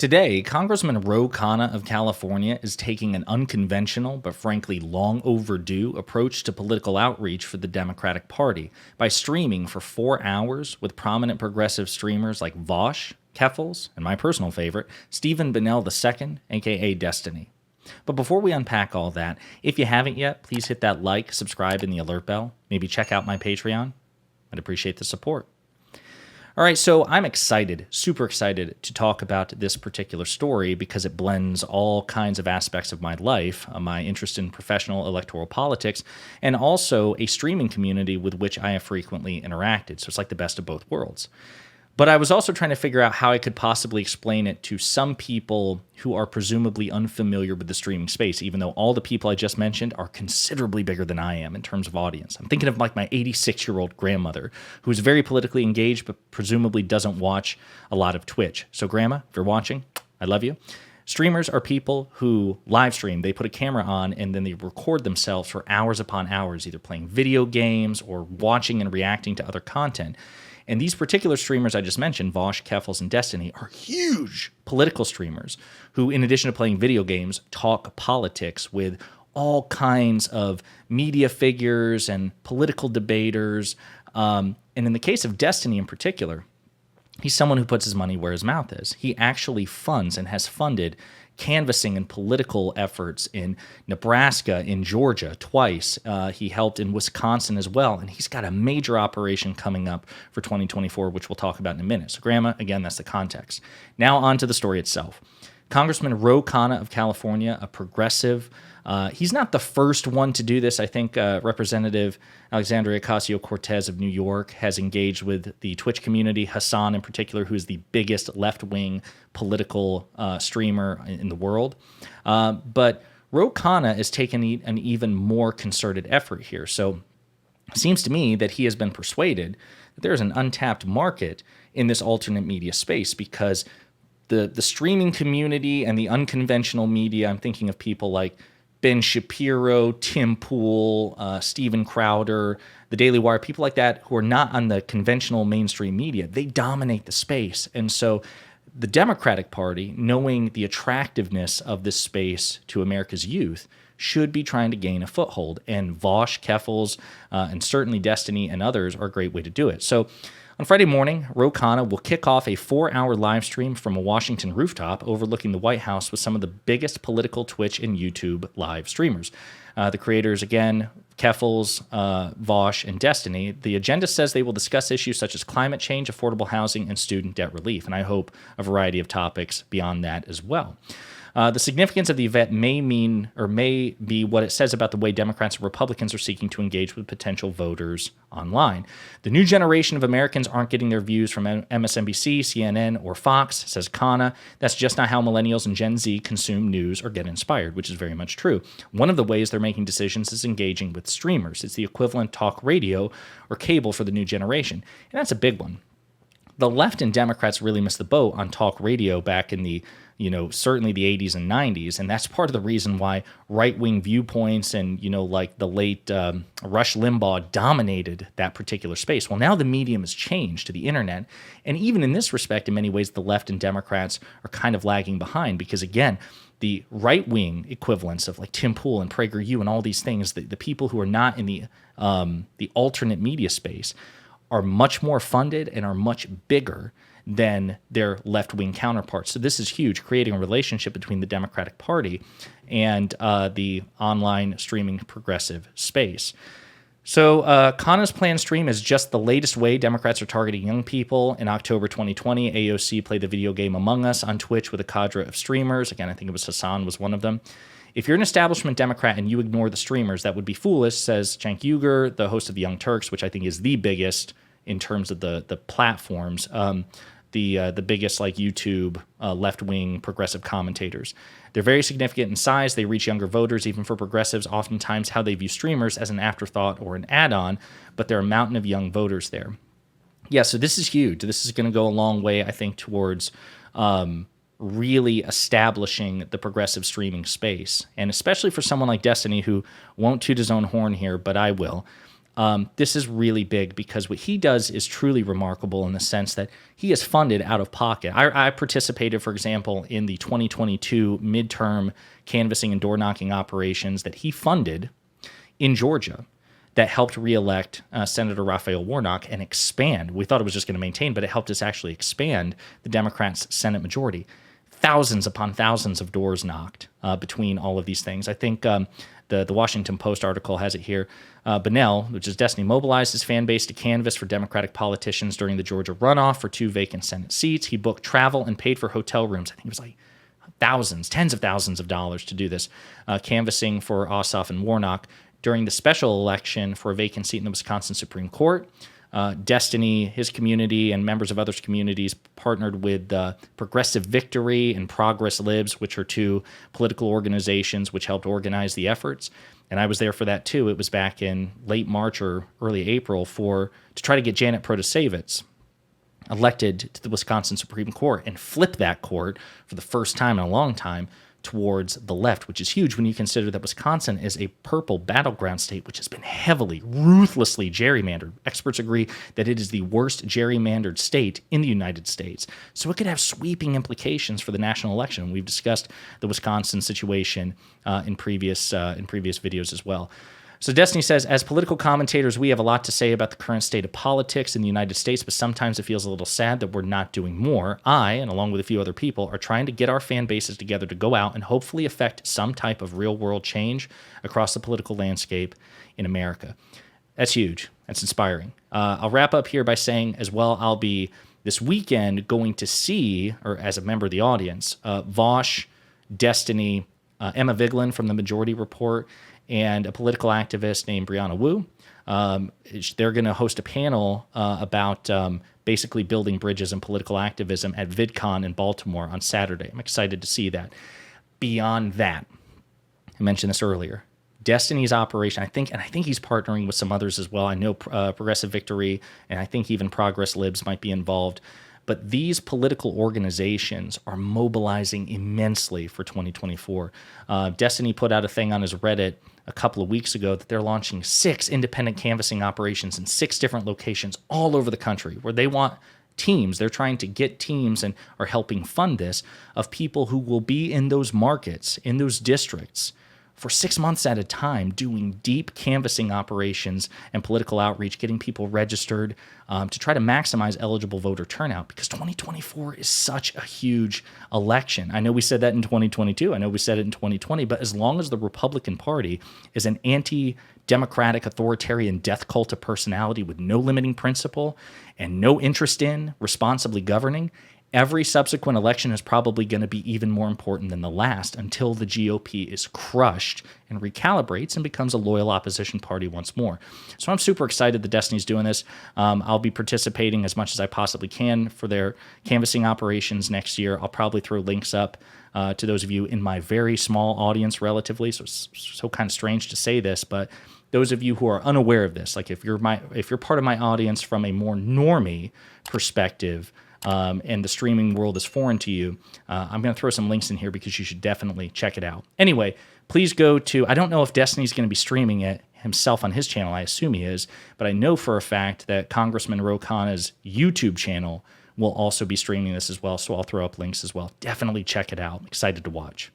Today, Congressman Ro Khanna of California is taking an unconventional but frankly long overdue approach to political outreach for the Democratic Party by streaming for 4 hours with prominent progressive streamers like Vaush, Keffels, and my personal favorite, Stephen Bennell II, aka Destiny. But before we unpack all that, if you haven't yet, please hit that like, subscribe, and the alert bell. Maybe check out my Patreon. I'd appreciate the support. All right, so I'm excited, super excited to talk about this particular story because it blends all kinds of aspects of my life, my interest in professional electoral politics, and also a streaming community with which I have frequently interacted. So it's like the best of both worlds. But I was also trying to figure out how I could possibly explain it to some people who are presumably unfamiliar with the streaming space, even though all the people I just mentioned are considerably bigger than I am in terms of audience. I'm thinking of like my 86-year-old grandmother, who is very politically engaged, but presumably doesn't watch a lot of Twitch. So Grandma, if you're watching, I love you. Streamers are people who live stream. They put a camera on and then they record themselves for hours upon hours, either playing video games or watching and reacting to other content. And these particular streamers I just mentioned, Vaush, Keffels, and Destiny, are huge political streamers who, in addition to playing video games, talk politics with all kinds of media figures and political debaters. And in the case of Destiny in particular, he's someone who puts his money where his mouth is. He actually funds and has funded canvassing and political efforts in Nebraska, in Georgia twice. He helped in Wisconsin as well, and he's got a major operation coming up for 2024, which we'll talk about in a minute. So Grandma, again, that's the context. Now on to the story itself. Congressman Ro Khanna of California, a progressive. He's not the first one to do this. I think Representative Alexandria Ocasio-Cortez of New York has engaged with the Twitch community, Hassan in particular, who is the biggest left-wing political streamer in the world. But Ro Khanna is taking an even more concerted effort here. So it seems to me that he has been persuaded that there is an untapped market in this alternate media space because the streaming community and the unconventional media, I'm thinking of people like Ben Shapiro, Tim Pool, Steven Crowder, The Daily Wire, people like that who are not on the conventional mainstream media, they dominate the space. And so the Democratic Party, knowing the attractiveness of this space to America's youth, should be trying to gain a foothold. And Vaush, Keffels, and certainly Destiny and others are a great way to do it. So on Friday morning, Ro Khanna will kick off a 4-hour live stream from a Washington rooftop overlooking the White House with some of the biggest political Twitch and YouTube live streamers. The creators, again, Keffels, Vaush, and Destiny. The agenda says they will discuss issues such as climate change, affordable housing, and student debt relief, and I hope a variety of topics beyond that as well. The significance of the event may be what it says about the way Democrats and Republicans are seeking to engage with potential voters online. The new generation of Americans aren't getting their views from MSNBC, CNN, or Fox, says Khanna. That's just not how millennials and Gen Z consume news or get inspired, which is very much true. One of the ways they're making decisions is engaging with streamers. It's the equivalent talk radio or cable for the new generation, and that's a big one. The left and Democrats really missed the boat on talk radio back in the certainly the 80s and 90s. And that's part of the reason why right-wing viewpoints and, like the late Rush Limbaugh dominated that particular space. Well, now the medium has changed to the internet. And even in this respect, in many ways, the left and Democrats are kind of lagging behind because, again, the right-wing equivalents of like Tim Pool and PragerU and all these things, the people who are not in the alternate media space are much more funded and are much bigger than their left-wing counterparts. So this is huge, creating a relationship between the Democratic Party and the online streaming progressive space. So Khanna's planned stream is just the latest way Democrats are targeting young people. In October 2020, AOC played the video game Among Us on Twitch with a cadre of streamers. Again, I think it was Hassan was one of them. If you're an establishment Democrat and you ignore the streamers, that would be foolish, says Cenk Uygur, the host of the Young Turks, which I think is the biggest in terms of the platforms. The biggest like YouTube left-wing progressive commentators. They're very significant in size. They reach younger voters, even for progressives, oftentimes how they view streamers as an afterthought or an add-on, but there are a mountain of young voters there. Yeah, so this is huge. This is going to go a long way, I think, towards really establishing the progressive streaming space, and especially for someone like Destiny, who won't toot his own horn here, but I will. This is really big because what he does is truly remarkable in the sense that he is funded out of pocket. I participated, for example, in the 2022 midterm canvassing and door knocking operations that he funded in Georgia that helped reelect Senator Raphael Warnock and expand. We thought it was just going to maintain, but it helped us actually expand the Democrats' Senate majority. Thousands upon thousands of doors knocked between all of these things. I think the Washington Post article has it here. Bunnell, which is Destiny, mobilized his fan base to canvass for Democratic politicians during the Georgia runoff for 2 vacant Senate seats. He booked travel and paid for hotel rooms. I think it was like thousands, tens of thousands of dollars to do this, canvassing for Ossoff and Warnock during the special election for a vacant seat in the Wisconsin Supreme Court. Destiny, his community, and members of other communities partnered with Progressive Victory and Progress Libs, which are 2 political organizations which helped organize the efforts. And I was there for that too. It was back in late March or early April to try to get Janet Protasevich elected to the Wisconsin Supreme Court and flip that court for the first time in a long time towards the left, which is huge when you consider that Wisconsin is a purple battleground state, which has been heavily, ruthlessly gerrymandered. Experts agree that it is the worst gerrymandered state in the United States. So it could have sweeping implications for the national election. We've discussed the Wisconsin situation in previous videos as well. So Destiny says, as political commentators, we have a lot to say about the current state of politics in the United States, but sometimes it feels a little sad that we're not doing more. I, and along with a few other people, are trying to get our fan bases together to go out and hopefully affect some type of real-world change across the political landscape in America. That's huge. That's inspiring. I'll wrap up here by saying as well, I'll be this weekend going to see, or as a member of the audience, Vaush, Destiny, Emma Vigeland from the Majority Report, and a political activist named Brianna Wu. They're going to host a panel about basically building bridges and political activism at Vidcon in Baltimore on Saturday. I'm excited to see that. Beyond that, I mentioned this earlier, Destiny's operation, I think he's partnering with some others as well. I know Progressive Victory, and I think even Progress Libs might be involved. But these political organizations are mobilizing immensely for 2024. Destiny put out a thing on his Reddit a couple of weeks ago that they're launching 6 independent canvassing operations in 6 different locations all over the country where they want teams. They're trying to get teams and are helping fund this of people who will be in those markets, in those districts, for 6 months at a time, doing deep canvassing operations and political outreach, getting people registered to try to maximize eligible voter turnout, because 2024 is such a huge election. I know we said that in 2022. I know we said it in 2020. But as long as the Republican Party is an anti-democratic, authoritarian death cult of personality with no limiting principle and no interest in responsibly governing, every subsequent election is probably going to be even more important than the last until the GOP is crushed and recalibrates and becomes a loyal opposition party once more. So I'm super excited that Destiny's doing this. I'll be participating as much as I possibly can for their canvassing operations next year. I'll probably throw links up to those of you in my very small audience relatively. So it's so kind of strange to say this, but those of you who are unaware of this, like if you're part of my audience from a more normie perspective, and the streaming world is foreign to you, I'm going to throw some links in here because you should definitely check it out. Anyway, please go to, I don't know if Destiny's going to be streaming it himself on his channel. I assume he is, but I know for a fact that Congressman Ro Khanna's YouTube channel will also be streaming this as well, so I'll throw up links as well. Definitely check it out. I'm excited to watch.